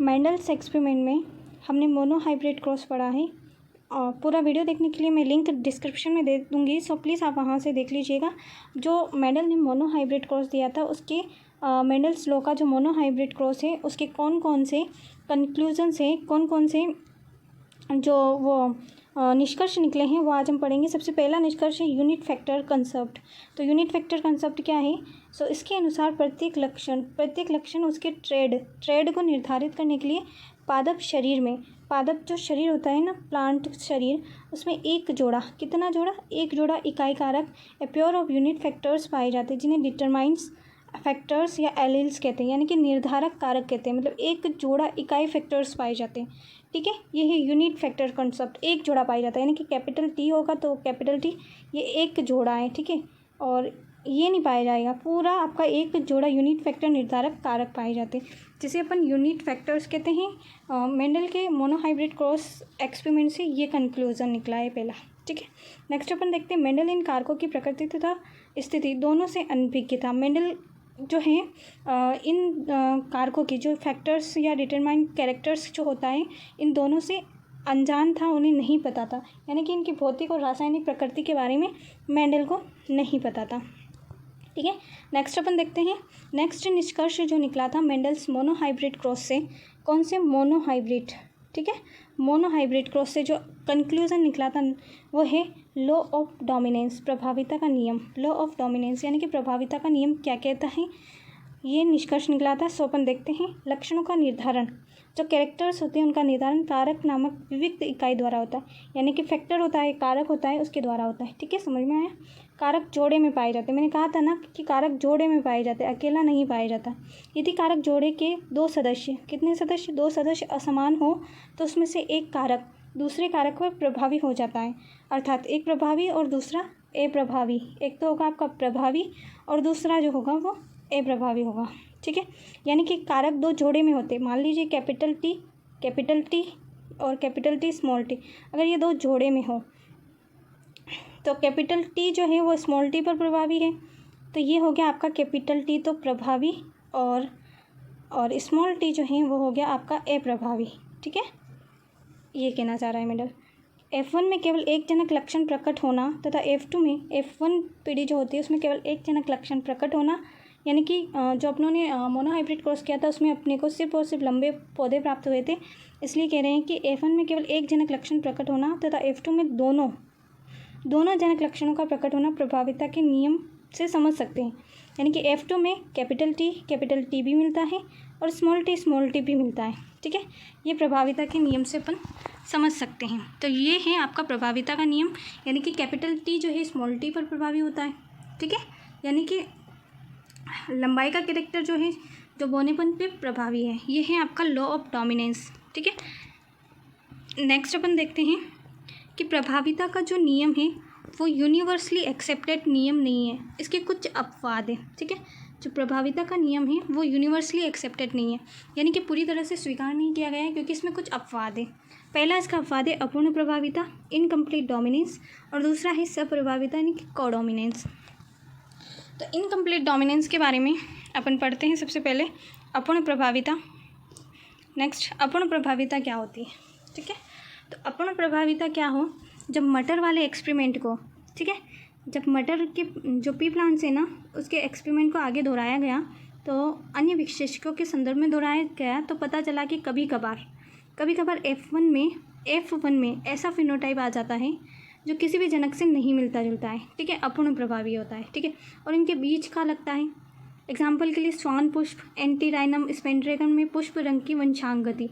Mendel's experiment में हमने monohybrid cross पढ़ा है और पूरा वीडियो देखने के लिए मैं लिंक डिस्क्रिप्शन में दे दूँगी, सो प्लीज़ आप वहाँ से देख लीजिएगा। जो मेंडल ने मोनोहाइब्रिड क्रॉस दिया था उसके मेंडल्स लॉ का जो मोनोहाइब्रिड क्रॉस है उसके कौन कौन से कंक्लूजन्स हैं, कौन कौन से जो वो निष्कर्ष निकले हैं वो आज हम पढ़ेंगे। सबसे पहला निष्कर्ष है यूनिट फैक्टर कंसेप्ट। तो यूनिट फैक्टर कंसेप्ट क्या है? सो इसके अनुसार प्रत्येक लक्षण उसके ट्रेड को निर्धारित करने के लिए पादप शरीर में, पादप जो शरीर होता है ना, प्लांट शरीर, उसमें एक जोड़ा इकाई कारक पेयर ऑफ यूनिट फैक्टर्स पाए जाते हैं जिन्हें डिटरमाइंस फैक्टर्स या एलिल्स कहते हैं, यानी कि निर्धारक कारक कहते हैं। मतलब एक जोड़ा इकाई फैक्टर्स पाए जाते हैं। ठीक है, ये है यूनिट फैक्टर कॉन्सेप्ट। एक जोड़ा पाया जाता है, यानी कि कैपिटल टी होगा तो कैपिटल टी, ये एक जोड़ा है। ठीक है, और ये नहीं पाया जाएगा, पूरा आपका एक जोड़ा यूनिट फैक्टर निर्धारक कारक पाए जाते हैं जिसे अपन यूनिट फैक्टर्स कहते हैं। मेंडल के मोनोहाइब्रिड क्रॉस एक्सपेरिमेंट से ये कंक्लूजन निकला है पहला। ठीक है, नेक्स्ट अपन देखते हैं मेंडल इन कारकों की प्रकृति तथा स्थिति दोनों से अनभिज्ञ था। मेंडल जो है इन कारकों की, जो फैक्टर्स या डिटरमाइन कैरेक्टर्स जो होता है, इन दोनों से अनजान था, उन्हें नहीं पता था, यानी कि इनकी भौतिक और रासायनिक प्रकृति के बारे में मेंडल को नहीं पता था। ठीक है, नेक्स्ट अपन देखते हैं नेक्स्ट निष्कर्ष जो निकला था मेंडल्स मोनोहाइब्रिड क्रॉस से। कौन से? मोनोहाइब्रिड। ठीक है, मोनोहाइब्रिड क्रॉस से जो कंक्लूजन निकला था वो है लॉ ऑफ डोमिनेंस, प्रभाविता का नियम। लॉ ऑफ डोमिनेंस यानी कि प्रभाविता का नियम क्या कहता है, ये निष्कर्ष निकला था। सो अपन देखते हैं लक्षणों का निर्धारण, जो कैरेक्टर्स होते हैं उनका निर्धारण कारक नामक विविक्त इकाई द्वारा होता है, यानी कि फैक्टर होता है, कारक होता है, उसके द्वारा होता है। ठीक है, समझ में आया? कारक जोड़े में पाए जाते हैं। मैंने कहा था ना कि कारक जोड़े में पाए जाते हैं, अकेला नहीं पाया जाता। यदि कारक जोड़े के दो सदस्य, कितने सदस्य? दो सदस्य असमान हो तो उसमें से एक कारक दूसरे कारक पर प्रभावी हो जाता है, अर्थात एक प्रभावी और दूसरा अप्रभावी। एक तो होगा आपका प्रभावी और दूसरा जो होगा वो अप्रभावी होगा। ठीक है, यानी कि कारक दो जोड़े में होते। मान लीजिए कैपिटल टी और कैपिटल टी स्मॉल टी, अगर ये दो जोड़े में हो तो कैपिटल टी जो है वो स्मॉल टी पर प्रभावी है, तो ये हो गया आपका कैपिटल टी तो प्रभावी, और स्मॉल टी जो है वो हो गया आपका अप्रभावी। ठीक है, ये कहना चाह रहा है मेंडल। F1 में केवल एक जनक लक्षण प्रकट होना तथा F2 में F1 पीढ़ी जो होती है उसमें केवल एक जनक लक्षण प्रकट होना, यानी कि जो अपनों ने मोनोहाइब्रिड क्रॉस किया था उसमें अपने को सिर्फ और सिर्फ लंबे पौधे प्राप्त हुए थे, इसलिए कह रहे हैं कि F1 में केवल एक जनक लक्षण प्रकट होना तथा F2 में दोनों जनक लक्षणों का प्रकट होना प्रभाविता के नियम से समझ सकते हैं। यानी कि F2 में कैपिटल टी भी मिलता है और स्मॉल टी भी मिलता है। ठीक है, ये प्रभाविता के नियम से अपन समझ सकते हैं। तो ये है आपका प्रभाविता का नियम, यानी कि कैपिटल टी जो है स्मॉल टी पर प्रभावी होता है। ठीक है, यानी कि लंबाई का कैरेक्टर जो है जो बौनेपन पे प्रभावी है, ये है आपका लॉ ऑफ डोमिनेंस। ठीक है, नेक्स्ट अपन देखते हैं कि प्रभाविता का जो नियम है वो यूनिवर्सली एक्सेप्टेड नियम नहीं है, इसके कुछ अपवाद हैं। ठीक है, जो प्रभाविता का नियम है वो यूनिवर्सली एक्सेप्टेड नहीं है, यानी कि पूरी तरह से स्वीकार नहीं किया गया है, क्योंकि इसमें कुछ अपवाद है। पहला इसका अपवाद है अपूर्ण प्रभाविता, इनकम्प्लीट डोमिनेंस, और दूसरा है सप्रभाविता यानी कि कोडोमिनेंस। तो इनकम्प्लीट डोमिनेंस के बारे में अपन पढ़ते हैं। सबसे पहले अपूर्ण प्रभाविता। नेक्स्ट, अपूर्ण प्रभाविता क्या होती है? ठीक है, तो अपूर्ण प्रभाविता क्या हो, जब मटर वाले एक्सपेरिमेंट को, ठीक है, जब मटर के जो पी प्लांट्स है ना उसके एक्सपेरिमेंट को आगे दोहराया गया तो अन्य विशेषकों के संदर्भ में दोहराया गया, तो पता चला कि कभी कभार F1 में ऐसा फिनोटाइप आ जाता है जो किसी भी जनक से नहीं मिलता जुलता है। ठीक है, अपूर्ण प्रभावी होता है। ठीक है, और इनके बीच का लगता है। एग्जाम्पल के लिए स्वान पुष्प, एंटीराइनम स्पेंड्रेगन में पुष्प रंग की वंशांगति।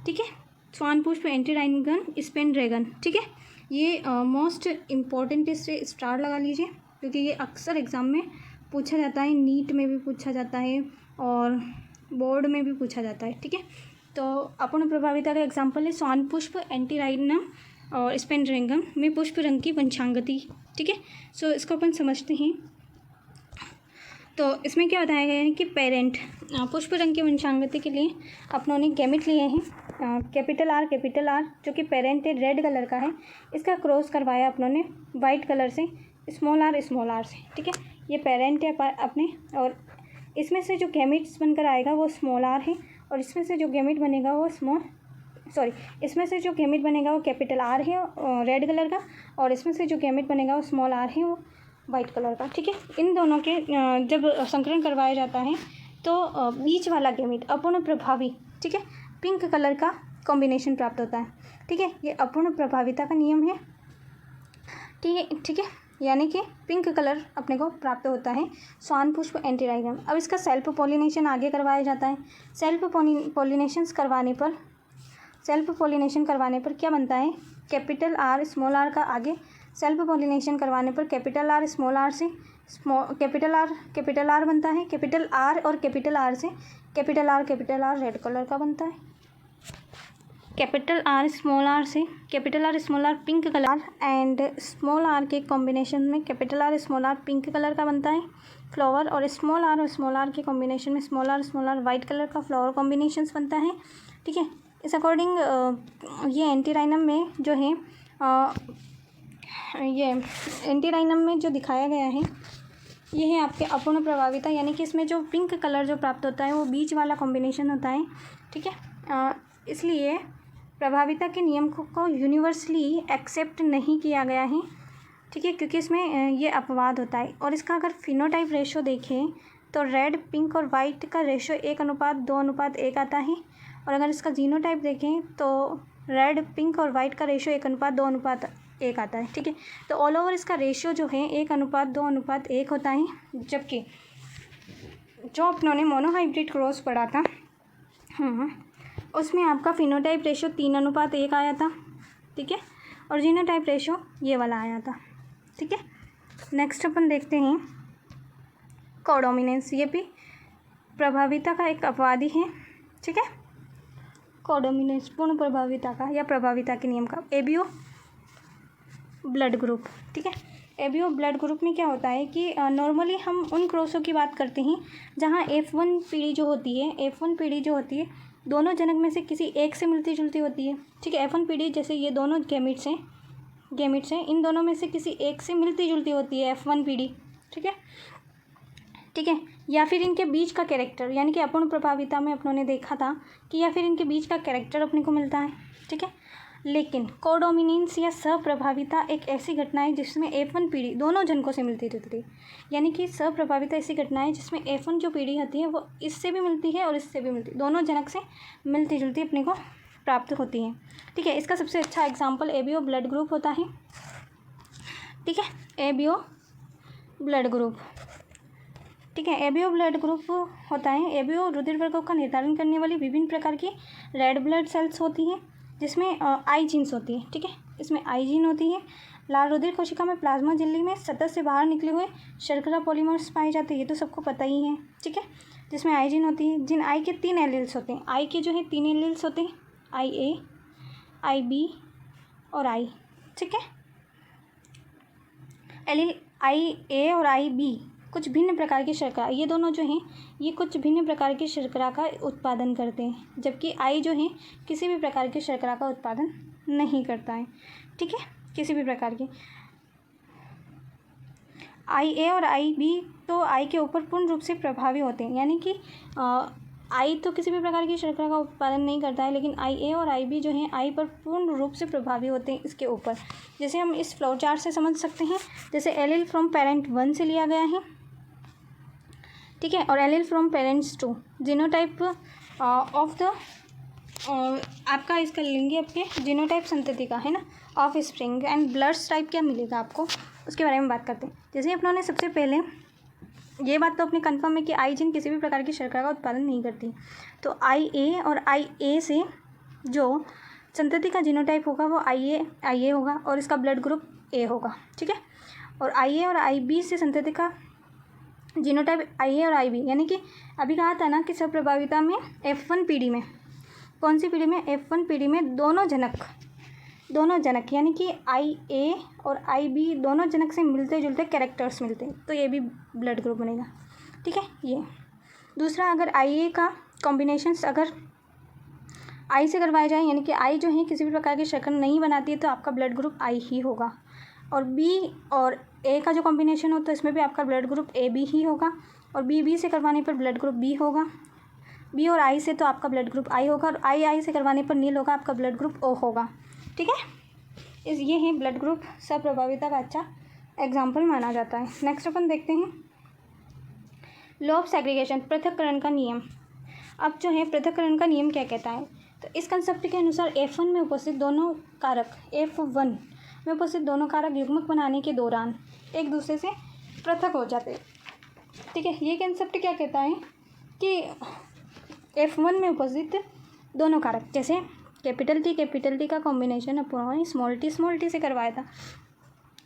ठीक है, स्वान पुष्प, एंटीराइनगन, स्पेंड्रेगन। ठीक है, ये मोस्ट इम्पॉर्टेंट, इससे स्टार लगा लीजिए क्योंकि ये अक्सर एग्ज़ाम में पूछा जाता है, नीट में भी पूछा जाता है और बोर्ड में भी पूछा जाता है। ठीक है, तो अपूर्ण प्रभाविता का एग्जाम्पल है स्वान पुष्प, एंटीराइनम और स्पेंड्रेगन में पुष्प रंग की वंशांगति। ठीक है, सो इसको अपन समझते हैं। तो इसमें क्या बताया गया है कि पेरेंट पुष्प रंग की वंशांगति के लिए अपनों ने गैमेट लिए हैं, कैपिटल आर जो कि पेरेंट है, रेड कलर का है, इसका क्रॉस करवाया अपनों ने वाइट कलर से, स्मॉल आर से। ठीक है, ये पेरेंट है अपने, और इसमें से जो गैमेट्स बनकर आएगा वो स्मॉल आर है और इसमें से जो गैमेट बनेगा वो इसमें से जो गैमेट बनेगा वो कैपिटल आर है रेड कलर का, और इसमें से जो गैमेट बनेगा वो स्मॉल आर है वो वाइट कलर का। ठीक है, इन दोनों के जब संकरण करवाया जाता है तो बीच वाला गैमेट अपूर्ण प्रभावी, ठीक है, पिंक कलर का कॉम्बिनेशन प्राप्त होता है। ठीक है, ये अपूर्ण प्रभाविता का नियम है। ठीक है, यानी कि पिंक कलर अपने को प्राप्त होता है स्वान पुष्प एंटीराइगम। अब इसका सेल्फ पॉलिनेशन आगे करवाया जाता है। सेल्फ पॉलिनेशन करवाने पर क्या बनता है, कैपिटल आर स्मॉल आर का आगे सेल्फ पॉलिनेशन करवाने पर कैपिटल आर स्मॉल आर से कैपिटल आर बनता है। कैपिटल आर और कैपिटल आर से कैपिटल आर रेड कलर का बनता है। कैपिटल आर स्मॉल आर से capital R small R pink colour and small R के कॉम्बिनेशन में capital R small R pink colour का बनता है फ्लावर, और स्मॉल आर के कॉम्बिनेशन में स्मॉल आर वाइट कलर का फ्लावर कॉम्बिनेशंस बनता है। ठीक है, इस अकॉर्डिंग ये एंटीराइनम में जो है ये एंटीराइनम में जो दिखाया गया है ये है आपके अपूर्ण प्रभाविता, यानी कि इसमें जो पिंक कलर जो प्राप्त होता है वो बीच वाला कॉम्बिनेशन होता है। ठीक है, इसलिए प्रभाविता के नियम को यूनिवर्सली एक्सेप्ट नहीं किया गया है। ठीक है, क्योंकि इसमें ये अपवाद होता है। और इसका अगर फिनोटाइप रेशो देखें तो रेड, पिंक और वाइट का रेशो 1:2:1 आता है। और अगर इसका जीनोटाइप देखें तो रेड, पिंक और वाइट का रेशो 1:2:1 आता है। ठीक है, तो ऑल ओवर इसका रेशियो जो है 1:2:1 होता है। जबकि जो अपनों मोनोहाइब्रिड क्रॉस पढ़ा था उसमें आपका फिनोटाइप रेशो 3:1 आया था। ठीक है, और जीनोटाइप रेशो ये वाला आया था। ठीक है, नेक्स्ट अपन देखते हैं कोडोमिनेंस। ये भी प्रभाविता का एक अपवाद ही है। ठीक है, कोडोमिनेंस पूर्ण प्रभाविता का या प्रभाविता के नियम का। ABO blood group. ठीक है, एबीओ ब्लड ग्रुप में क्या होता है कि नॉर्मली हम उन क्रॉसों की बात करते हैं जहाँ F1 पीढ़ी जो होती है दोनों जनक में से किसी एक से मिलती जुलती होती है। ठीक है, F1 पीढ़ी जैसे ये दोनों गैमेट्स हैं, इन दोनों में से किसी एक से मिलती जुलती होती है F1 पीढ़ी। ठीक है, या फिर इनके बीच का कैरेक्टर, यानी कि अपूर्ण प्रभाविता में अपनों ने देखा था कि या फिर इनके बीच का कैरेक्टर अपने को मिलता है। ठीक है, लेकिन कोडोमिनेंस या सप्रभाविता एक ऐसी घटना है जिसमें F1 पीढ़ी दोनों जनकों से मिलती जुलती है। यानी कि सप्रभाविता ऐसी घटना है जिसमें F1 जो पीढ़ी होती है वो इससे भी मिलती है और इससे भी मिलती है, दोनों जनक से मिलती जुलती अपने को प्राप्त होती है। ठीक है, इसका सबसे अच्छा एग्जाम्पल एबीओ ब्लड ग्रुप होता है। ठीक है, एबीओ ब्लड ग्रुप। ठीक है, एबीओ ब्लड ग्रुप होता है। एबीओ रुधिर वर्गों का निर्धारण करने वाली विभिन्न प्रकार की रेड ब्लड सेल्स होती हैं जिसमें आई जीन्स होती है। ठीक है, इसमें आई जीन होती है। लाल रुधिर कोशिका में प्लाज्मा झिल्ली में सतह से बाहर निकले हुए शर्करा पॉलीमर्स पाए जाते हैं, ये तो सबको पता ही है। ठीक है, जिसमें आई जीन होती है, जिन आई के 3 एलील्स होते हैं। आई के जो है 3 एलील्स होते हैं, आई ए, आई बी और आई। ठीक है, एलील आई ए और आई बी कुछ भिन्न प्रकार की शर्करा, ये दोनों जो हैं ये कुछ भिन्न प्रकार की शर्करा का उत्पादन करते हैं, जबकि आई जो है किसी भी प्रकार की शर्करा का उत्पादन नहीं करता है। ठीक है, किसी भी प्रकार की। आई ए और आई बी तो आई के ऊपर पूर्ण रूप से प्रभावी होते हैं, यानी कि आई तो किसी भी प्रकार की शर्करा का उत्पादन नहीं करता है, लेकिन आई ए और आई बी जो हैं आई पर पूर्ण रूप से प्रभावी होते हैं इसके ऊपर। जैसे हम इस फ्लो चार्ट से समझ सकते हैं, जैसे एलील फ्रॉम पेरेंट 1 से लिया गया है। ठीक है, और allele from parents 2। Genotype of the आपका इसका लेंगे आपके जीनोटाइप संतति का है ना, of spring and blood type क्या मिलेगा आपको, उसके बारे में बात करते हैं। जैसे अपनों ने सबसे पहले ये बात तो अपनी कंफर्म है कि आई जीन किसी भी प्रकार की शर्करा का उत्पादन नहीं करती, तो आई ए और आई ए से जो संतति का जीनोटाइप होगा वो आई ए होगा और इसका ब्लड ग्रुप ए होगा। ठीक है, और आई ए और आई बी से संतति का जीनोटाइप आई ए और आई बी, यानी कि अभी कहा था ना कि सप्रभाविता में F1 पीढ़ी में, कौन सी पीढ़ी में, F1 पीढ़ी में दोनों जनक यानी कि आई ए और आई बी दोनों जनक से मिलते जुलते कैरेक्टर्स मिलते हैं, तो ये भी ब्लड ग्रुप बनेगा। ठीक है, ये दूसरा, अगर आई ए का कॉम्बिनेशंस अगर आई से करवाए जाए, यानी कि आई जो है किसी भी प्रकार की शर्करा नहीं बनाती है, तो आपका ब्लड ग्रुप आई ही होगा। और बी और ए का जो कॉम्बिनेशन हो तो इसमें भी आपका ब्लड ग्रुप ए बी ही होगा, और बी से करवाने पर ब्लड ग्रुप बी होगा। बी और आई से तो आपका ब्लड ग्रुप आई होगा, और आई से करवाने पर नील होगा, आपका ब्लड ग्रुप ओ होगा। ठीक है, ये है ब्लड ग्रुप सप्रभाविता का अच्छा एग्जाम्पल माना जाता है। नेक्स्ट अपन देखते हैं लॉ ऑफ सेग्रीगेशन, पृथक्करण का नियम। अब जो है पृथक्करण का नियम क्या कहता है, तो इस कंसेप्ट के अनुसार F1 में उपस्थित दोनों कारक, F1 में उपस्थित दोनों कारक युग्मक बनाने के दौरान एक दूसरे से पृथक हो जाते हैं। ठीक है, ये कंसेप्ट क्या कहता है कि F1 में उपस्थित दोनों कारक, जैसे कैपिटल टी का कॉम्बिनेशन अपन स्मॉल टी से करवाया था,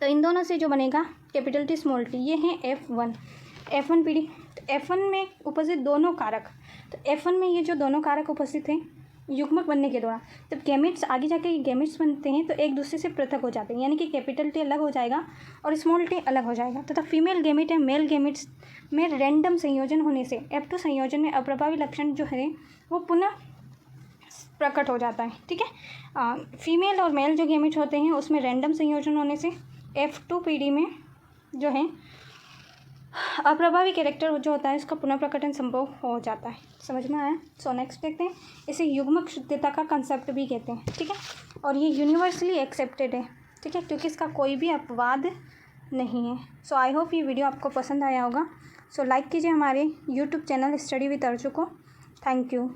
तो इन दोनों से जो बनेगा कैपिटल टी स्मॉल टी, ये है F1 पीढ़ी। तो F1 में उपस्थित दोनों कारक, तो F1 में ये जो दोनों कारक उपस्थित हैं युग्मक बनने के दौरान, जब गैमेट्स आगे जाके गैमेट्स बनते हैं तो एक दूसरे से पृथक हो जाते हैं, यानी कि कैपिटल टी अलग हो जाएगा और स्मॉल टी अलग हो जाएगा, तथा फीमेल गैमेट या मेल गैमेट्स में रैंडम संयोजन होने से F2 संयोजन में अप्रभावी लक्षण जो है वो पुनः प्रकट हो जाता है। ठीक है, फीमेल और मेल जो गैमेट होते हैं उसमें रैंडम संयोजन होने से F2 पीढ़ी में जो है अप्रभावी कैरेक्टर जो होता है उसका पुनः प्रकटन संभव हो जाता है। समझ में आया? सो नेक्स्ट देखते हैं, इसे युग्मक शुद्धता का कंसेप्ट भी कहते हैं। ठीक है, और ये यूनिवर्सली एक्सेप्टेड है। ठीक है, क्योंकि इसका कोई भी अपवाद नहीं है। सो आई होप ये वीडियो आपको पसंद आया होगा। सो लाइक कीजिए हमारे यूट्यूब चैनल स्टडी विद अर्जु को। Thank you.